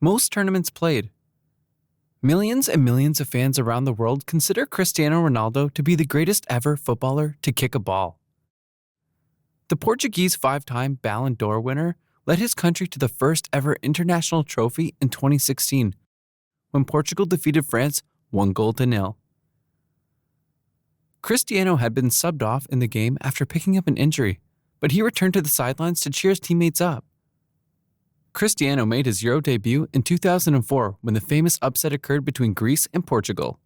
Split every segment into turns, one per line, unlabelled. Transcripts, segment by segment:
Most tournaments played. Millions and millions of fans around the world consider Cristiano Ronaldo to be the greatest ever footballer to kick a ball. The Portuguese 5-time Ballon d'Or winner led his country to the first ever international trophy in 2016, when Portugal defeated France 1-0. Cristiano had been subbed off in the game after picking up an injury, but he returned to the sidelines to cheer his teammates up. Cristiano made his Euro debut in 2004 when the famous upset occurred between Greece and Portugal.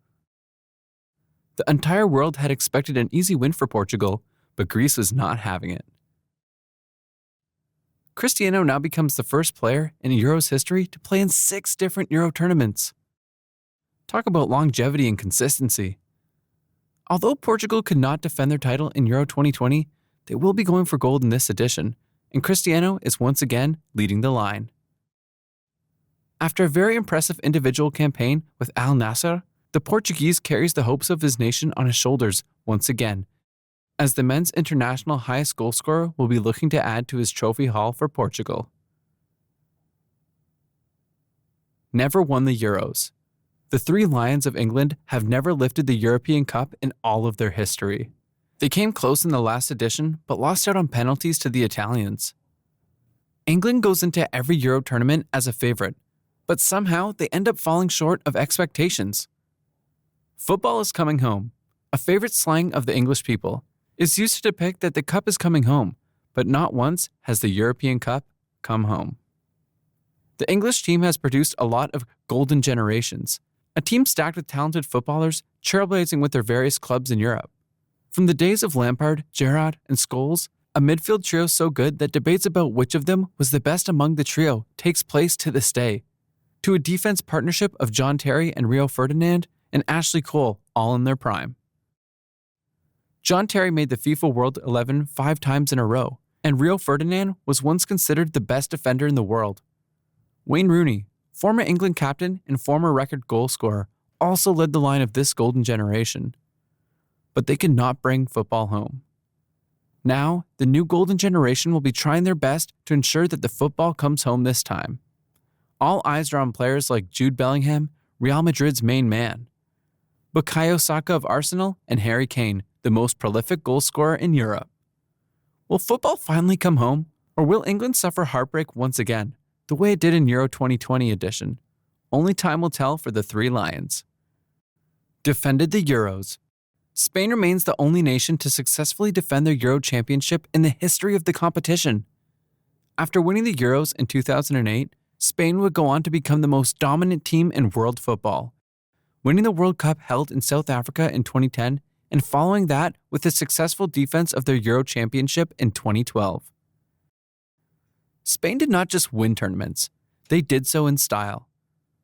The entire world had expected an easy win for Portugal, but Greece was not having it. Cristiano now becomes the first player in Euro's history to play in 6 different Euro tournaments. Talk about longevity and consistency. Although Portugal could not defend their title in Euro 2020, they will be going for gold in this edition, and Cristiano is once again leading the line. After a very impressive individual campaign with Al Nassr, the Portuguese carries the hopes of his nation on his shoulders once again, as the men's international highest goal scorer will be looking to add to his trophy haul for Portugal. Never won the Euros. The 3 Lions of England have never lifted the European Cup in all of their history. They came close in the last edition, but lost out on penalties to the Italians. England goes into every Euro tournament as a favorite, but somehow they end up falling short of expectations. Football is coming home, a favorite slang of the English people, is used to depict that the cup is coming home, but not once has the European Cup come home. The English team has produced a lot of golden generations, a team stacked with talented footballers trailblazing with their various clubs in Europe. From the days of Lampard, Gerrard, and Scholes, a midfield trio so good that debates about which of them was the best among the trio takes place to this day, to a defense partnership of John Terry and Rio Ferdinand and Ashley Cole all in their prime. John Terry made the FIFA World 11 5 times in a row, and Rio Ferdinand was once considered the best defender in the world. Wayne Rooney, former England captain and former record goal scorer, also led the line of this golden generation. But they could not bring football home. Now, the new golden generation will be trying their best to ensure that the football comes home this time. All eyes are on players like Jude Bellingham, Real Madrid's main man, Bukayo Saka of Arsenal, and Harry Kane, the most prolific goal scorer in Europe. Will football finally come home, or will England suffer heartbreak once again, the way it did in Euro 2020 edition? Only time will tell for the 3 Lions. Defended the Euros. Spain remains the only nation to successfully defend their Euro championship in the history of the competition. After winning the Euros in 2008, Spain would go on to become the most dominant team in world football, winning the World Cup held in South Africa in 2010 and following that with a successful defense of their Euro championship in 2012. Spain did not just win tournaments, they did so in style,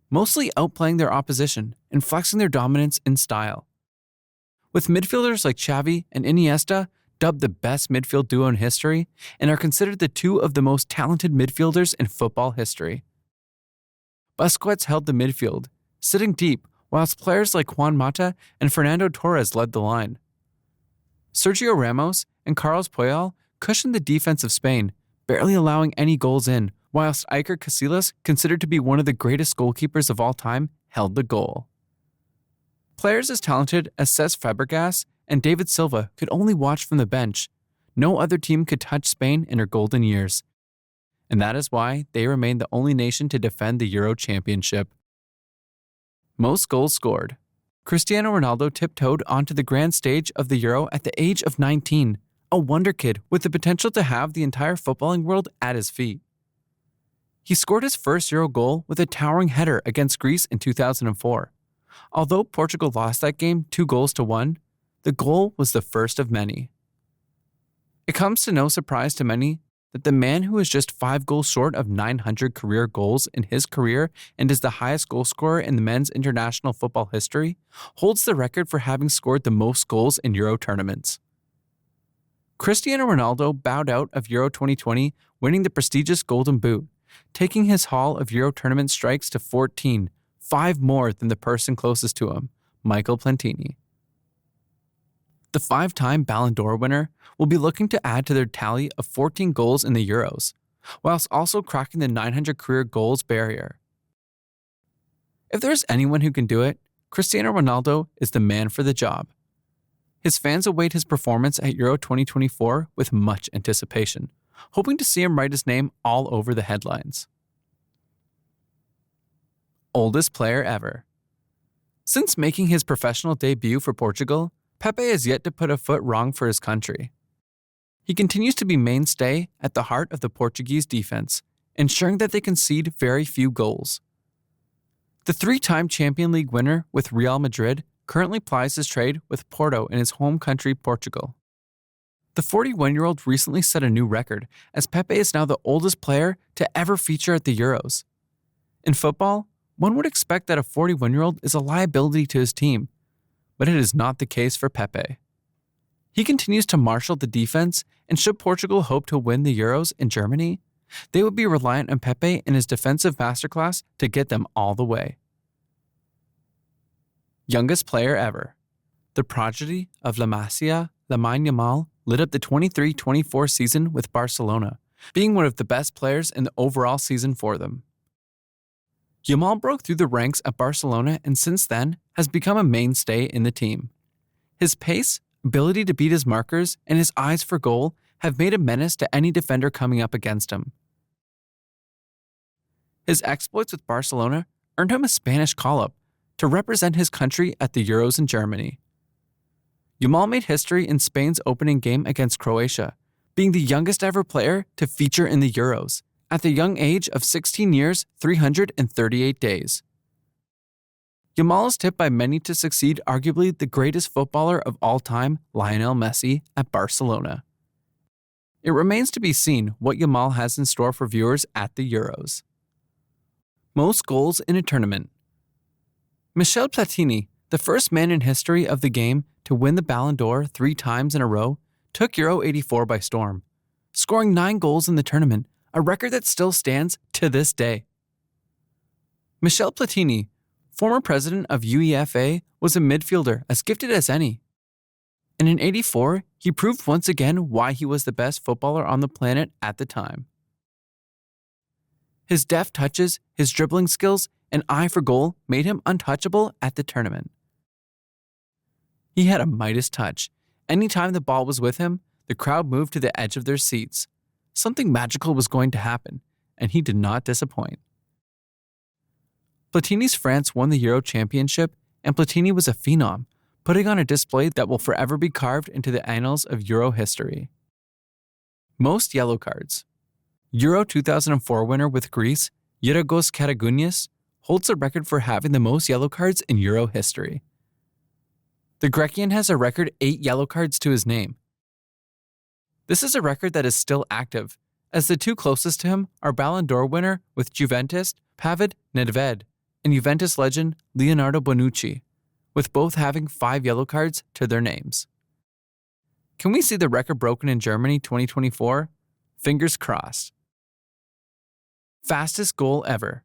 mostly outplaying their opposition and flexing their dominance in style. With midfielders like Xavi and Iniesta dubbed the best midfield duo in history and are considered the 2 of the most talented midfielders in football history. Busquets held the midfield, sitting deep, whilst players like Juan Mata and Fernando Torres led the line. Sergio Ramos and Carlos Puyol cushioned the defense of Spain, barely allowing any goals in, whilst Iker Casillas, considered to be one of the greatest goalkeepers of all time, held the goal. Players as talented as Cesc Fabregas and David Silva could only watch from the bench. No other team could touch Spain in her golden years. And that is why they remain the only nation to defend the Euro Championship. Most goals scored. Cristiano Ronaldo tiptoed onto the grand stage of the Euro at the age of 19, a wonder kid with the potential to have the entire footballing world at his feet. He scored his first Euro goal with a towering header against Greece in 2004. Although Portugal lost that game 2-1, the goal was the first of many. It comes to no surprise to many that the man who is just 5 goals short of 900 career goals in his career and is the highest goal scorer in the men's international football history holds the record for having scored the most goals in Euro tournaments. Cristiano Ronaldo bowed out of Euro 2020, winning the prestigious Golden Boot, taking his haul of Euro tournament strikes to 14, 5 more than the person closest to him, Michael Platini. The 5-time Ballon d'Or winner will be looking to add to their tally of 14 goals in the Euros, whilst also cracking the 900 career goals barrier. If there's anyone who can do it, Cristiano Ronaldo is the man for the job. His fans await his performance at Euro 2024 with much anticipation, hoping to see him write his name all over the headlines. Oldest player ever. Since making his professional debut for Portugal, Pepe has yet to put a foot wrong for his country. He continues to be mainstay at the heart of the Portuguese defense, ensuring that they concede very few goals. The three-time Champions League winner with Real Madrid currently plies his trade with Porto in his home country, Portugal. The 41-year-old recently set a new record, as Pepe is now the oldest player to ever feature at the Euros. In football, one would expect that a 41-year-old is a liability to his team, but it is not the case for Pepe. He continues to marshal the defense, and should Portugal hope to win the Euros in Germany, they would be reliant on Pepe and his defensive masterclass to get them all the way. Youngest player ever. The prodigy of La Masia, Lamine Yamal, lit up the 23-24 season with Barcelona, being one of the best players in the overall season for them. Yamal broke through the ranks at Barcelona and since then has become a mainstay in the team. His pace, ability to beat his markers, and his eyes for goal have made a menace to any defender coming up against him. His exploits with Barcelona earned him a Spanish call-up to represent his country at the Euros in Germany. Yamal made history in Spain's opening game against Croatia, being the youngest ever player to feature in the Euros, at the young age of 16 years, 338 days. Yamal is tipped by many to succeed arguably the greatest footballer of all time, Lionel Messi, at Barcelona. It remains to be seen what Yamal has in store for viewers at the Euros. Most goals in a tournament. Michel Platini, the first man in history of the game to win the Ballon d'Or 3 times in a row, took Euro 84 by storm, scoring 9 goals in the tournament, a record that still stands to this day. Michel Platini, former president of UEFA, was a midfielder as gifted as any. And in '84, he proved once again why he was the best footballer on the planet at the time. His deft touches, his dribbling skills, and eye for goal made him untouchable at the tournament. He had a Midas touch. Anytime the ball was with him, the crowd moved to the edge of their seats. Something magical was going to happen, and he did not disappoint. Platini's France won the Euro Championship, and Platini was a phenom, putting on a display that will forever be carved into the annals of Euro history. Most yellow cards. Euro 2004 winner with Greece, Yorgos Karagounis, holds the record for having the most yellow cards in Euro history. The Grecian has a record 8 yellow cards to his name. This is a record that is still active, as the 2 closest to him are Ballon d'Or winner with Juventus, Pavel Nedved, and Juventus legend Leonardo Bonucci, with both having 5 yellow cards to their names. Can we see the record broken in Germany 2024? Fingers crossed. Fastest goal ever.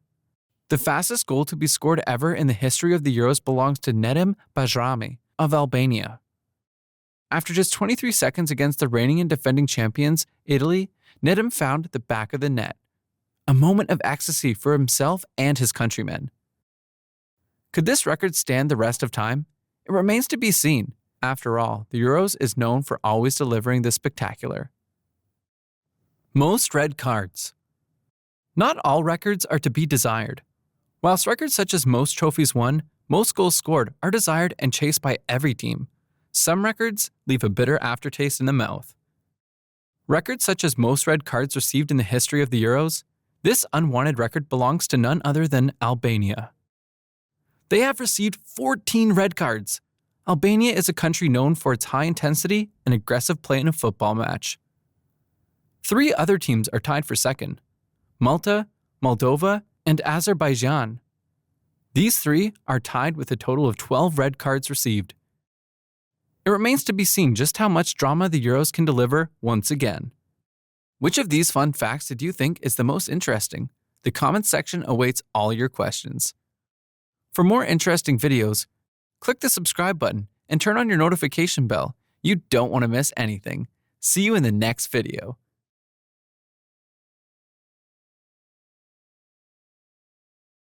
The fastest goal to be scored ever in the history of the Euros belongs to Nedim Bajrami of Albania. After just 23 seconds against the reigning and defending champions, Italy, Nedim found the back of the net. A moment of ecstasy for himself and his countrymen. Could this record stand the rest of time? It remains to be seen. After all, the Euros is known for always delivering the spectacular. Most red cards. Not all records are to be desired. Whilst records such as most trophies won, most goals scored are desired and chased by every team, some records leave a bitter aftertaste in the mouth. Records such as most red cards received in the history of the Euros, this unwanted record belongs to none other than Albania. They have received 14 red cards. Albania is a country known for its high intensity and aggressive play in a football match. 3 other teams are tied for second: Malta, Moldova, and Azerbaijan. These 3 are tied with a total of 12 red cards received. It remains to be seen just how much drama the Euros can deliver once again. Which of these fun facts did you think is the most interesting? The comments section awaits all your questions. For more interesting videos, click the subscribe button and turn on your notification bell. You don't want to miss anything. See you in the next video.